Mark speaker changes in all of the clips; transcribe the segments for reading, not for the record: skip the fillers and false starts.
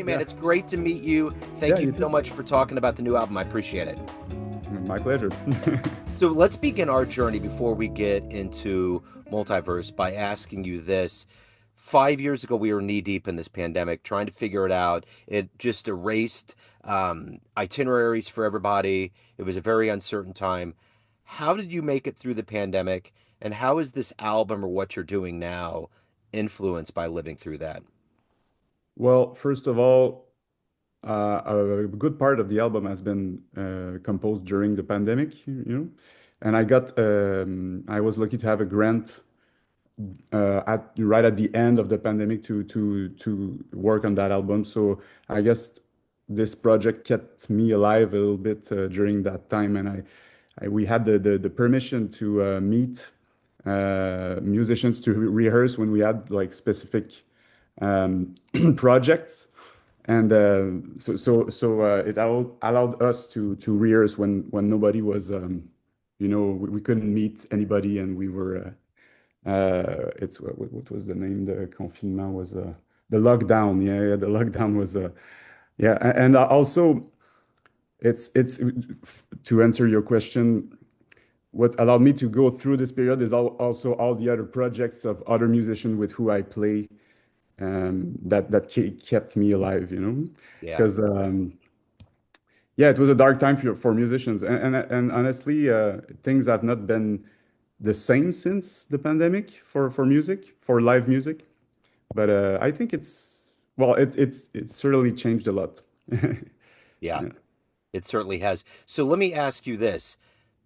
Speaker 1: man,
Speaker 2: Yeah,
Speaker 1: it's great to meet you.
Speaker 2: yeah,
Speaker 1: Thank you
Speaker 2: you
Speaker 1: so
Speaker 2: too.
Speaker 1: much for talking about the new album. I appreciate it.
Speaker 2: My pleasure.
Speaker 1: So let's begin our journey before we get into multiverse by asking you this. 5 years ago, we were knee deep in this pandemic, trying to figure it out. It just erased itineraries for everybody. It was a very uncertain time. How did you make it through the pandemic? And how is this album or what you're doing now influenced by living through that?
Speaker 2: Well, first of all, a good part of the album has been composed during the pandemic, and I was lucky to have a grant at right at the end of the pandemic to work on that album. So I guess this project kept me alive a little bit during that time, and we had the permission to meet musicians to rehearse when we had like specific projects, and it allowed us to rehearse when nobody was, we couldn't meet anybody, and we were. It's what was the name? The confinement was the lockdown. Yeah, yeah, the lockdown was yeah, and also it's to answer your question. What allowed me to go through this period is also all the other projects of other musicians with who I play, that kept me alive,
Speaker 1: Yeah.
Speaker 2: because yeah, it was a dark time for musicians, and honestly, things have not been the same since the pandemic for music, for live music. But I think it certainly changed a lot.
Speaker 1: Yeah,
Speaker 2: Yeah.
Speaker 1: it certainly has. So let me ask you this.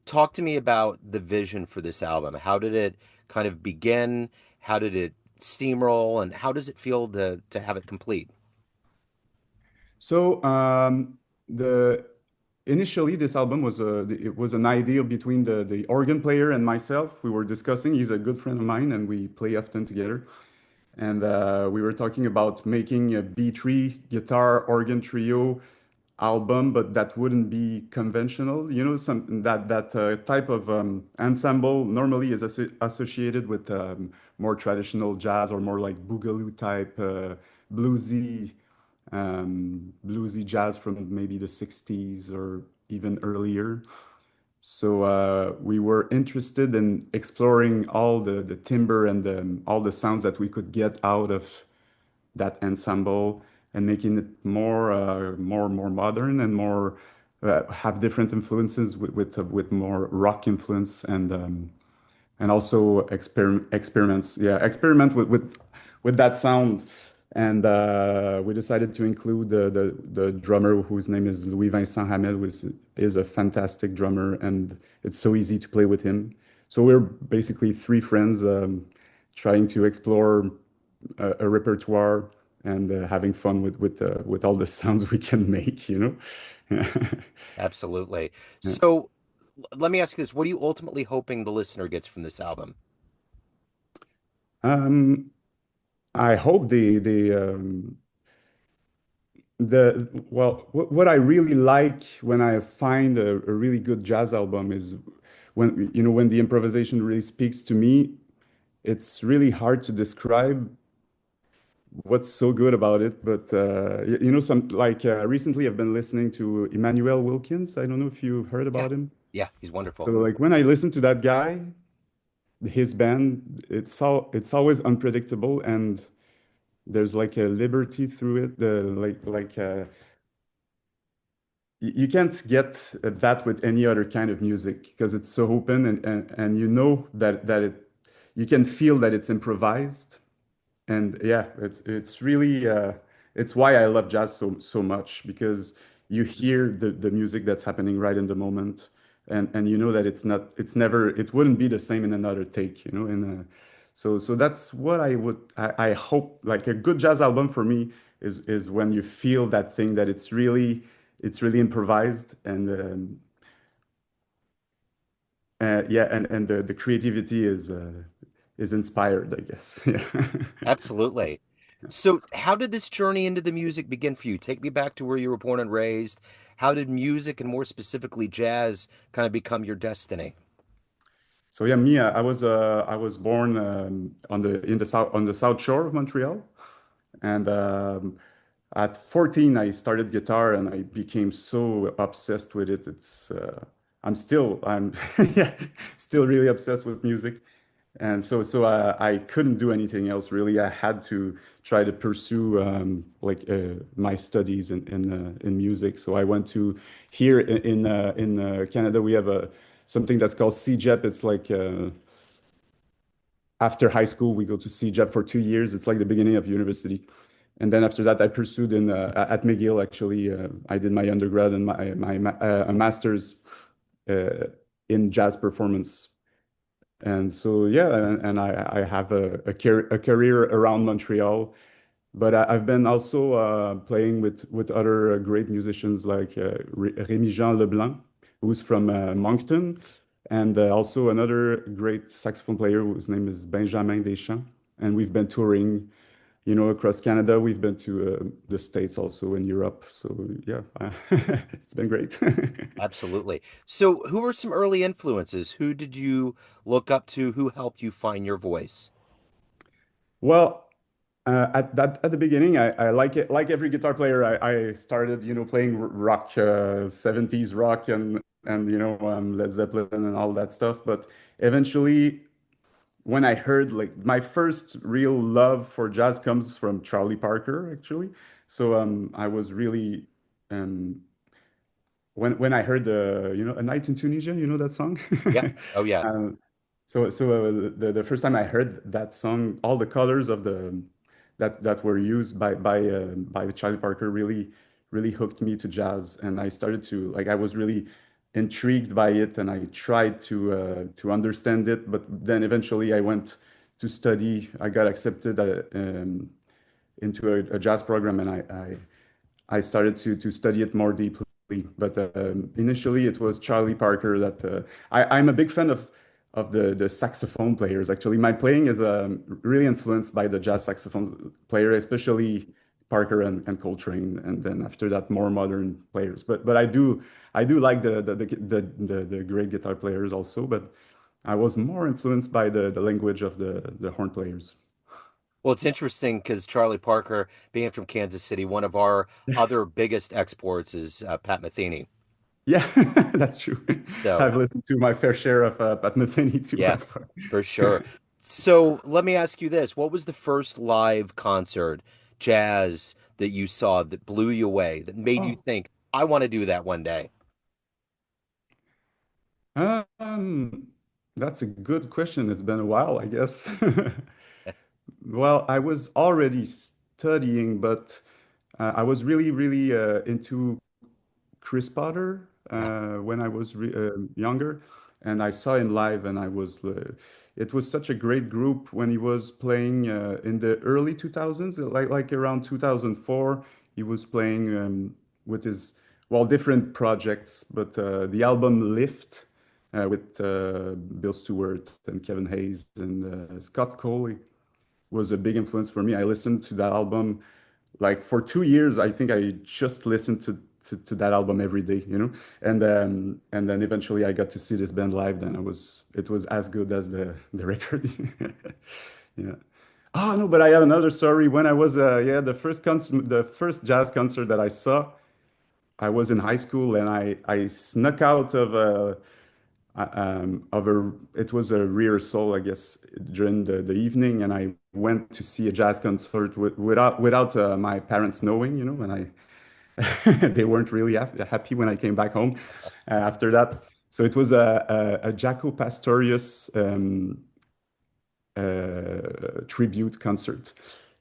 Speaker 1: Talk to me about the vision for this album. How did it kind of begin? How did it steamroll? And how does it feel to have it complete?
Speaker 2: So the initially this album was it was an idea between the organ player and myself. We were discussing. He's a good friend of mine, and we play often together. And we were talking about making a B3 guitar organ trio album, but that wouldn't be conventional. Some that type of ensemble normally is associated with more traditional jazz or more like boogaloo type bluesy bluesy jazz from maybe the 60s or even earlier. So we were interested in exploring all the timbre and all the sounds that we could get out of that ensemble and making it more modern and more have different influences with more rock influence and also experiment with that sound. And we decided to include the drummer whose name is Louis-Vincent Hamel, which is a fantastic drummer, and it's so easy to play with him. So we're basically three friends trying to explore a repertoire and having fun with all the sounds we can make,
Speaker 1: Absolutely.
Speaker 2: Yeah.
Speaker 1: So let me ask you this. What are you ultimately hoping the listener gets from this album?
Speaker 2: Um, I hope what I really like when I find a really good jazz album is when the improvisation really speaks to me. It's really hard to describe what's so good about it, but some like recently I've been listening to Emmanuel Wilkins. I don't know if you heard
Speaker 1: Yeah.
Speaker 2: about him.
Speaker 1: Yeah, he's
Speaker 2: So
Speaker 1: wonderful.
Speaker 2: like when I listen to that guy, his band, it's always unpredictable, and there's like a liberty through it. The like you can't get that with any other kind of music because it's so open, and you know that you can feel that it's improvised. And yeah, it's really it's why I love jazz so much, because you hear the music that's happening right in the moment, and you know that it wouldn't be the same in another take, and so that's what I hope. Like a good jazz album for me is when you feel that thing, that it's really improvised, and yeah, and the creativity is inspired, I guess. Yeah.
Speaker 1: Absolutely. So how did this journey into the music begin for you? Take me back to where you were born and raised. How did music and more specifically jazz kind of become your destiny?
Speaker 2: So yeah, me, I was born on the South Shore of Montreal, and At 14, I started guitar and I became so obsessed with it. I'm yeah, still really obsessed with music. And so I couldn't do anything else really. I had to try to pursue my studies in music. So I went to here in Canada. We have a something that's called CJEP. It's like after high school, we go to CJEP for 2 years. It's like the beginning of university. And then after that, I pursued in at McGill. Actually, I did my undergrad and a master's uh, in jazz performance. And so yeah, and I have a career around Montreal, but I've been also playing with other great musicians like Rémi Jean Leblanc, who's from Moncton, and also another great saxophone player whose name is Benjamin Deschamps. And we've been touring, across Canada. We've been to the States also in Europe. So yeah, it's been great.
Speaker 1: Absolutely. So, who were some early influences? Who did you look up to? Who helped you find your voice?
Speaker 2: Well, at the beginning, I like it. Like every guitar player, I started, playing rock, 70s rock and Led Zeppelin and all that stuff. But eventually, when I heard like my first real love for jazz comes from Charlie Parker, actually. So I was really um, when I heard A Night in Tunisia, you know that song?
Speaker 1: Yeah. Oh, yeah.
Speaker 2: Um, so the first time I heard that song, all the colors of the that were used by Charlie Parker really hooked me to jazz, and I started to like I was really intrigued by it, and I tried to understand it, but then eventually I went to study. I got accepted into a jazz program, and I started to study it more deeply. But initially, it was Charlie Parker that I'm a big fan of the saxophone players. Actually, my playing is really influenced by the jazz saxophone player, especially Parker and Coltrane, and then after that, more modern players. But I do like the great guitar players also. But I was more influenced by the language of the horn players.
Speaker 1: Well, it's interesting because Charlie Parker, being from Kansas City, one of our other biggest exports is Pat Metheny.
Speaker 2: Yeah, that's true.
Speaker 1: So,
Speaker 2: I've listened to my fair share of Pat Metheny too.
Speaker 1: yeah, for sure. So, let me ask you this. What was the first live concert, jazz, that you saw that blew you away, that made you
Speaker 2: Oh,
Speaker 1: think, I want to do that one day?
Speaker 2: um, that's a good question. It's been a while, I guess. Well, I was already studying, but I was really into Chris Potter
Speaker 1: Yeah,
Speaker 2: when I was younger, and I saw him live, and it was such a great group when he was playing in the early 2000s, like around 2004. He was playing with his different projects, but the album Lift with Bill Stewart and Kevin Hayes and Scott Coley was a big influence for me. I listened to that album like for 2 years. I think I just listened to that album every day, and then eventually I got to see this band live. Then it was as good as the record. Yeah. Oh no, but I have another story. When I was the first jazz concert that I saw, I was in high school and I snuck out of a it was a rehearsal, I guess, during the evening, and I went to see a jazz concert without my parents knowing, and they weren't really happy when I came back home after that. So it was a Jaco Pastorius tribute concert.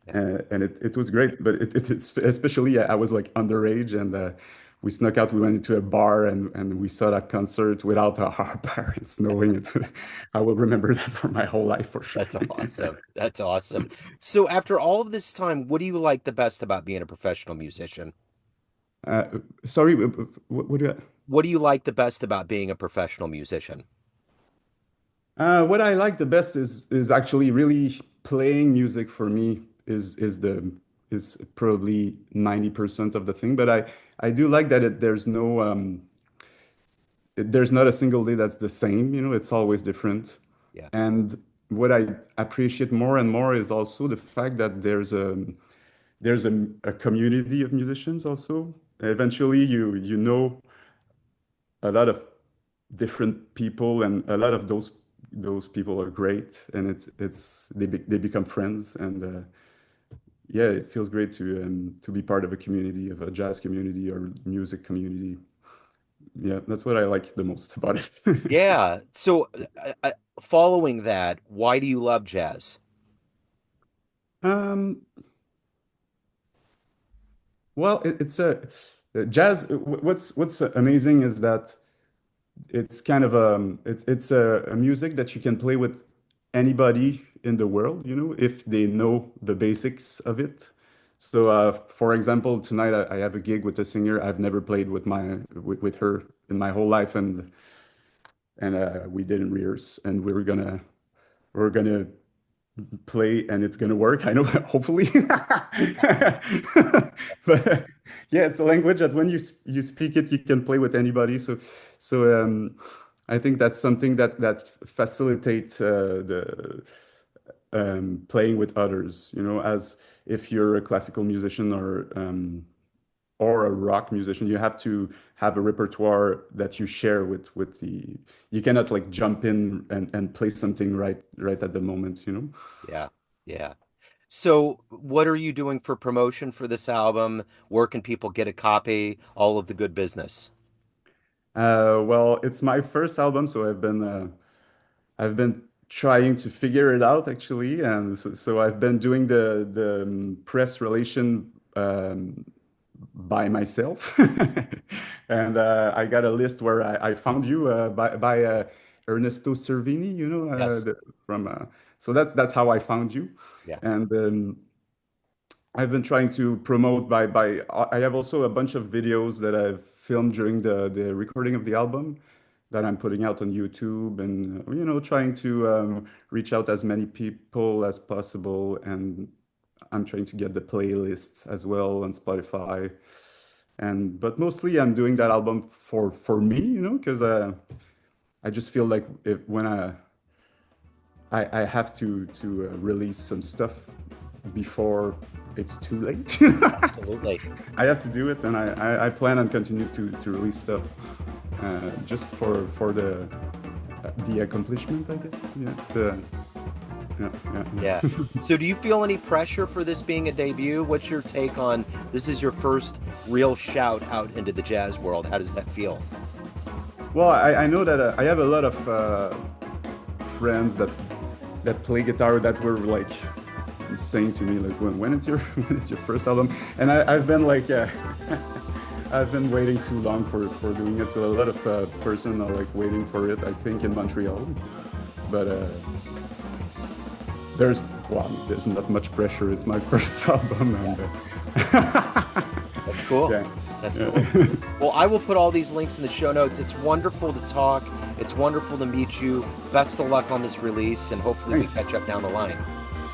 Speaker 1: yeah.
Speaker 2: And it was great, but it's especially I was like underage, and we snuck out. We went into a bar and we saw that concert without our parents knowing it. I will remember that for my whole life for sure.
Speaker 1: That's awesome. That's awesome. So, after all of this time, what do you like the best about being a professional musician?
Speaker 2: Uh, Sorry, what do you?
Speaker 1: What do you like the best about being a professional musician?
Speaker 2: What I like the best is actually really playing music for me is probably 90% of the thing, but I do like that there's not a single day that's the same, it's always different.
Speaker 1: Yeah.
Speaker 2: And what I appreciate more and more is also the fact that there's a community of musicians also. Eventually, you know a lot of different people, and a lot of those people are great, and they become friends, and yeah, it feels great to be part of a community, of a jazz community or music community. Yeah, that's what I like the most about it.
Speaker 1: Yeah. So, following that, why do you love jazz?
Speaker 2: Um, well, it's a jazz. What's amazing is that it's kind of it's a music that you can play with anybody in the world, if they know the basics of it. So, for example, tonight I have a gig with a singer I've never played with her in my whole life, and we didn't rehearse, and we're gonna play, and it's gonna work. I know, hopefully. But yeah, it's a language that when you speak it, you can play with anybody. So I think that's something that facilitates the playing with others. As if you're a classical musician or a rock musician, you have to have a repertoire that you share with the. You cannot like jump in and play something right at the moment.
Speaker 1: Yeah. Yeah. So, what are you doing for promotion for this album? Where can people get a copy? All of the good business.
Speaker 2: Well, it's my first album, so I've been trying to figure it out actually, and so I've been doing the press relation by myself, and I got a list where I found you by Ernesto Cervini,
Speaker 1: Yes.
Speaker 2: from. So that's how I found you,
Speaker 1: Yeah.
Speaker 2: and I've been trying to promote by I have also a bunch of videos that I've filmed during the recording of the album that I'm putting out on YouTube, and trying to reach out as many people as possible, and I'm trying to get the playlists as well on Spotify, and but mostly I'm doing that album for me, because I just feel like when I have to release some stuff before it's too late.
Speaker 1: Absolutely.
Speaker 2: I have to do it, and I plan on continue to release stuff just for the accomplishment, I guess. Yeah, yeah.
Speaker 1: Yeah. So, do you feel any pressure for this being a debut? What's your take on this is your first real shout out into the jazz world? How does that feel?
Speaker 2: Well, I know that I have a lot of friends that play guitar that were like saying to me like, when is your when is your first album? And I've been like I've been waiting too long for doing it, so a lot of person are like waiting for it, I think, in Montreal, but there's not much pressure. It's my first album, and
Speaker 1: That's cool.
Speaker 2: yeah.
Speaker 1: That's cool. Well, I will put all these links in the show notes. It's wonderful to talk. It's wonderful to meet you. Best of luck on this release, and hopefully we
Speaker 2: Thanks.
Speaker 1: catch up down the line.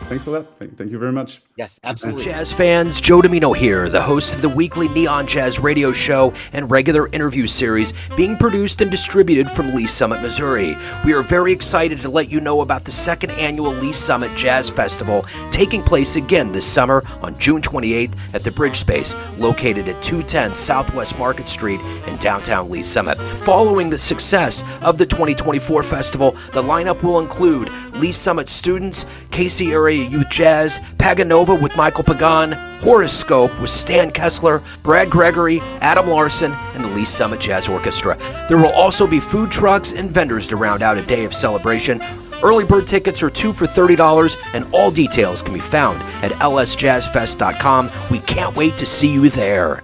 Speaker 2: Thanks a lot. Thank you very much.
Speaker 1: Yes, absolutely.
Speaker 3: Jazz fans, Joe Domino here, the host of the weekly Neon Jazz radio show and regular interview series being produced and distributed from Lee Summit, Missouri. We are very excited to let you know about the second annual Lee Summit Jazz Festival taking place again this summer on June 28th at the Bridge Space, located at 210 Southwest Market Street in downtown Lee Summit. Following the success of the 2024 festival, the lineup will include Lee Summit students, Casey Area Youth Jazz, Paganova with Michael Pagan, Horoscope with Stan Kessler, Brad Gregory, Adam Larson, and the Lee Summit Jazz Orchestra. There will also be food trucks and vendors to round out a day of celebration. Early bird tickets are 2 for $30, and all details can be found at lsjazzfest.com. We can't wait to see you there.